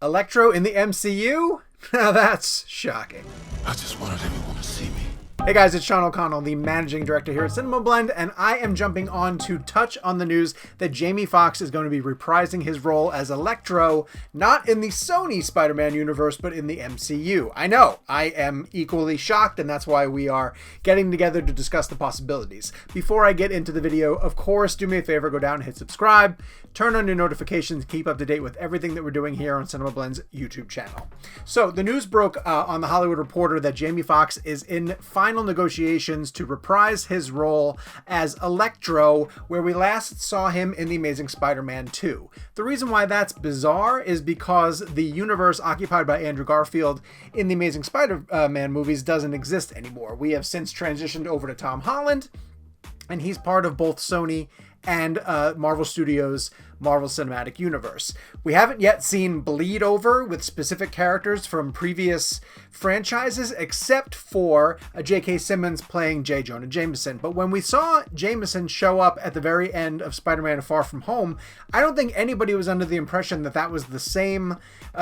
Electro in the MCU? Now that's shocking. I just wanted everyone to see me. Hey guys, it's Sean O'Connell, the managing director here at CinemaBlend, and I am jumping on to touch on the news that Jamie Foxx is going to be reprising his role as Electro, not in the Sony Spider-Man universe, but in the MCU. I know, I am equally shocked, and that's why we are getting together to discuss the possibilities. Before I get into the video, of course, do me a favor, go down and hit subscribe, turn on your notifications, keep up to date with everything that we're doing here on CinemaBlend's YouTube channel. So, the news broke on The Hollywood Reporter that Jamie Foxx is in final negotiations to reprise his role as Electro, where we last saw him in The Amazing Spider-Man 2. The reason why that's bizarre is because the universe occupied by Andrew Garfield in The Amazing Spider-Man movies doesn't exist anymore. We have since transitioned over to Tom Holland, and he's part of both Sony and Marvel Studios' Marvel Cinematic Universe. We haven't yet seen bleed over with specific characters from previous franchises, except for J.K. Simmons playing J. Jonah Jameson. But when we saw Jameson show up at the very end of Spider-Man Far From Home, I don't think anybody was under the impression that that was the same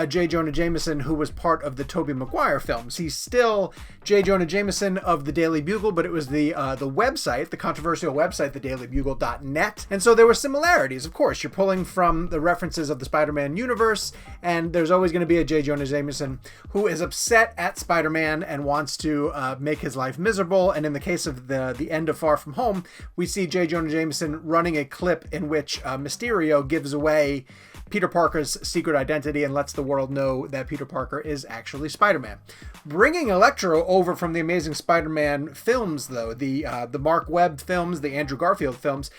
J. Jonah Jameson who was part of the Tobey Maguire films. He's still J. Jonah Jameson of the Daily Bugle, but it was the website, the controversial website, thedailybugle.net. And so there were similarities. Of course, you're pulling from the references of the Spider-Man universe, and there's always going to be a J. Jonah Jameson who is upset at Spider-Man and wants to make his life miserable. And in the case of the end of Far From Home, we see J. Jonah Jameson running a clip in which Mysterio gives away Peter Parker's secret identity and lets the world know that Peter Parker is actually Spider-Man. Bringing Electro over from the Amazing Spider-Man films, though, the Mark Webb films, the Andrew Garfield films,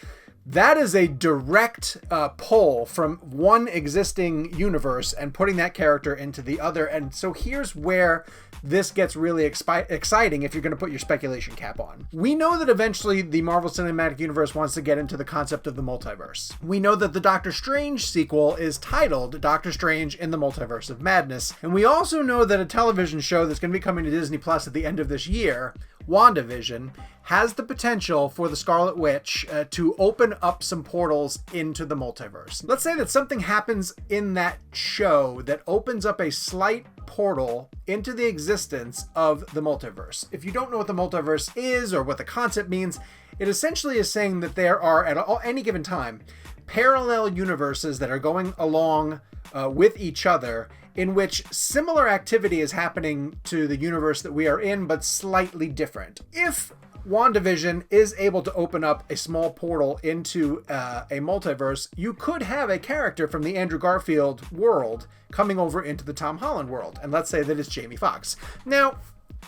that is a direct pull from one existing universe and putting that character into the other. And so here's where this gets really exciting if you're going to put your speculation cap on. We know that eventually the Marvel Cinematic Universe wants to get into the concept of the multiverse. We know that the Doctor Strange sequel is titled Doctor Strange in the Multiverse of Madness. And we also know that a television show that's going to be coming to Disney Plus at the end of this year, WandaVision, has the potential for the Scarlet Witch to open up some portals into the multiverse. Let's say that something happens in that show that opens up a slight portal into the existence of the multiverse. If you don't know what the multiverse is or what the concept means, it essentially is saying that there are, at any given time, parallel universes that are going along with each other, in which similar activity is happening to the universe that we are in, but slightly different. If WandaVision is able to open up a small portal into a multiverse, you could have a character from the Andrew Garfield world coming over into the Tom Holland world, and let's say that it's Jamie Foxx. Now,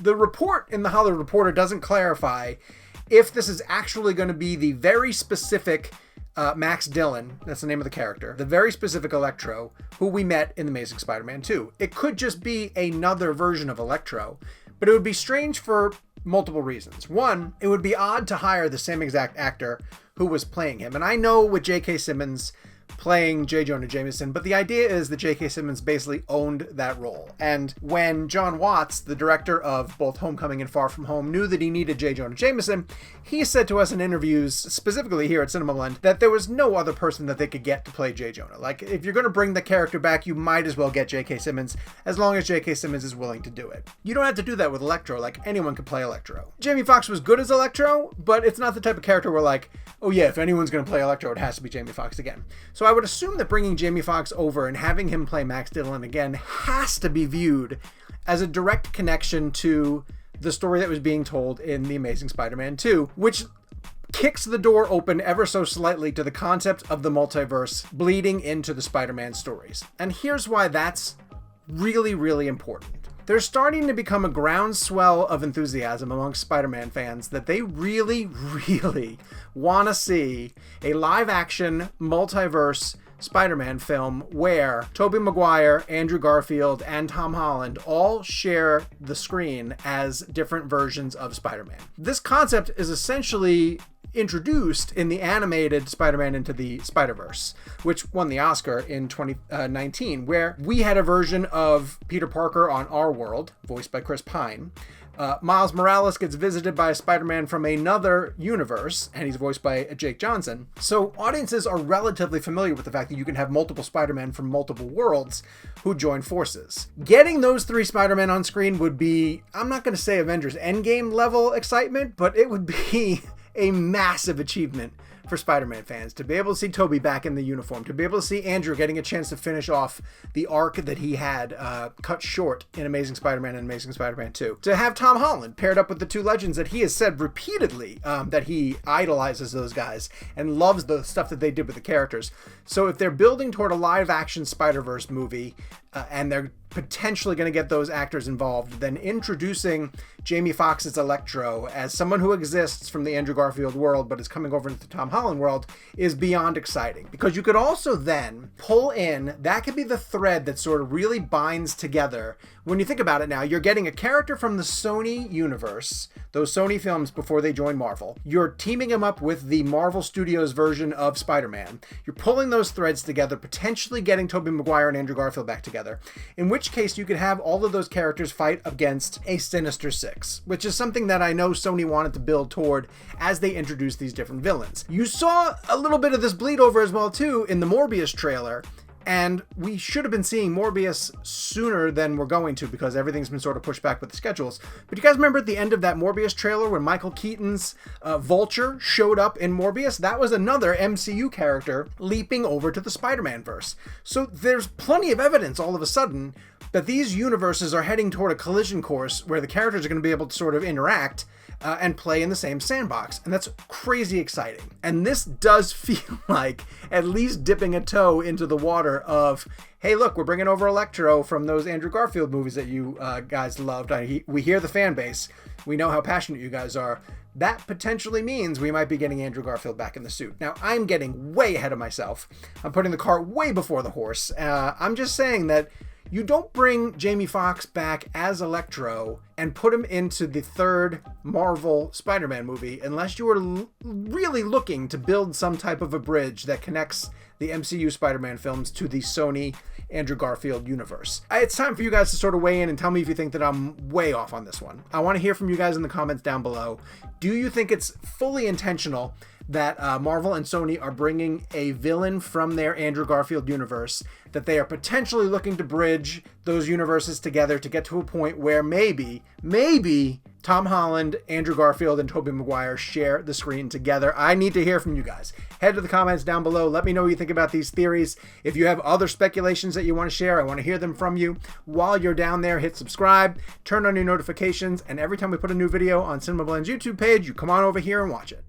the report in the Hollywood Reporter doesn't clarify if this is actually going to be the very specific Max Dillon, that's the name of the character, the very specific Electro, who we met in The Amazing Spider-Man 2. It could just be another version of Electro, but it would be strange for multiple reasons. One, it would be odd to hire the same exact actor who was playing him. And I know with J.K. Simmons playing J. Jonah Jameson, but the idea is that J.K. Simmons basically owned that role. And when John Watts, the director of both Homecoming and Far From Home, knew that he needed J. Jonah Jameson, he said to us in interviews, specifically here at CinemaBlend, that there was no other person that they could get to play J. Jonah. Like, if you're going to bring the character back, you might as well get J.K. Simmons, as long as J.K. Simmons is willing to do it. You don't have to do that with Electro. Like, anyone can play Electro. Jamie Foxx was good as Electro, but it's not the type of character where, like, oh yeah, if anyone's going to play Electro, it has to be Jamie Foxx again. So I would assume that bringing Jamie Foxx over and having him play Max Dillon again has to be viewed as a direct connection to the story that was being told in The Amazing Spider-Man 2, which kicks the door open ever so slightly to the concept of the multiverse bleeding into the Spider-Man stories. And here's why that's really, really important. There's starting to become a groundswell of enthusiasm amongst Spider-Man fans that they really, really want to see a live-action multiverse Spider-Man film where Tobey Maguire, Andrew Garfield, and Tom Holland all share the screen as different versions of Spider-Man. This concept is essentially introduced in the animated Spider-Man Into the Spider-Verse, which won the Oscar in 2019, where we had a version of Peter Parker on our world, voiced by Chris Pine, Miles Morales gets visited by a Spider-Man from another universe, and he's voiced by Jake Johnson. So audiences are relatively familiar with the fact that you can have multiple Spider-Man from multiple worlds who join forces. Getting those 3 Spider-Man on screen would be, I'm not going to say Avengers Endgame level excitement, but it would be a massive achievement for Spider-Man fans to be able to see Tobey back in the uniform, to be able to see Andrew getting a chance to finish off the arc that he had cut short in Amazing Spider-Man and Amazing Spider-Man 2, to have Tom Holland paired up with the 2 legends that he has said repeatedly that he idolizes those guys and loves the stuff that they did with the characters. So if they're building toward a live-action Spider-Verse movie and they're potentially going to get those actors involved, then introducing Jamie Foxx as Electro, as someone who exists from the Andrew Garfield world but is coming over into the Tom Holland world, is beyond exciting. Because you could also then pull in, that could be the thread that sort of really binds together. When you think about it now, you're getting a character from the Sony universe, those Sony films before they joined Marvel. You're teaming him up with the Marvel Studios version of Spider-Man. You're pulling those threads together, potentially getting Tobey Maguire and Andrew Garfield back together. In which case you could have all of those characters fight against a Sinister Six, which is something that I know Sony wanted to build toward as they introduced these different villains. You saw a little bit of this bleed over as well too in the Morbius trailer, and we should have been seeing Morbius sooner than we're going to because everything's been sort of pushed back with the schedules. But you guys remember at the end of that Morbius trailer when Michael Keaton's Vulture showed up in Morbius? That was another MCU character leaping over to the Spider-Man verse. So there's plenty of evidence all of a sudden that these universes are heading toward a collision course where the characters are going to be able to sort of interact and play in the same sandbox. And that's crazy exciting. And this does feel like at least dipping a toe into the water of, hey, look, we're bringing over Electro from those Andrew Garfield movies that you guys loved. We hear the fan base. We know how passionate you guys are. That potentially means we might be getting Andrew Garfield back in the suit. Now, I'm getting way ahead of myself. I'm putting the cart way before the horse. I'm just saying that you don't bring Jamie Foxx back as Electro and put him into the 3rd Marvel Spider-Man movie unless you are really looking to build some type of a bridge that connects the MCU Spider-Man films to the Sony Andrew Garfield universe. It's time for you guys to sort of weigh in and tell me if you think that I'm way off on this one. I want to hear from you guys in the comments down below. Do you think it's fully intentional that Marvel and Sony are bringing a villain from their Andrew Garfield universe, that they are potentially looking to bridge those universes together to get to a point where maybe Tom Holland, Andrew Garfield, and Tobey Maguire share the screen together? I need to hear from you guys. Head to the comments down below. Let me know what you think about these theories. If you have other speculations that you want to share, I want to hear them from you. While you're down there, hit subscribe, turn on your notifications, and every time we put a new video on CinemaBlend's YouTube page, you come on over here and watch it.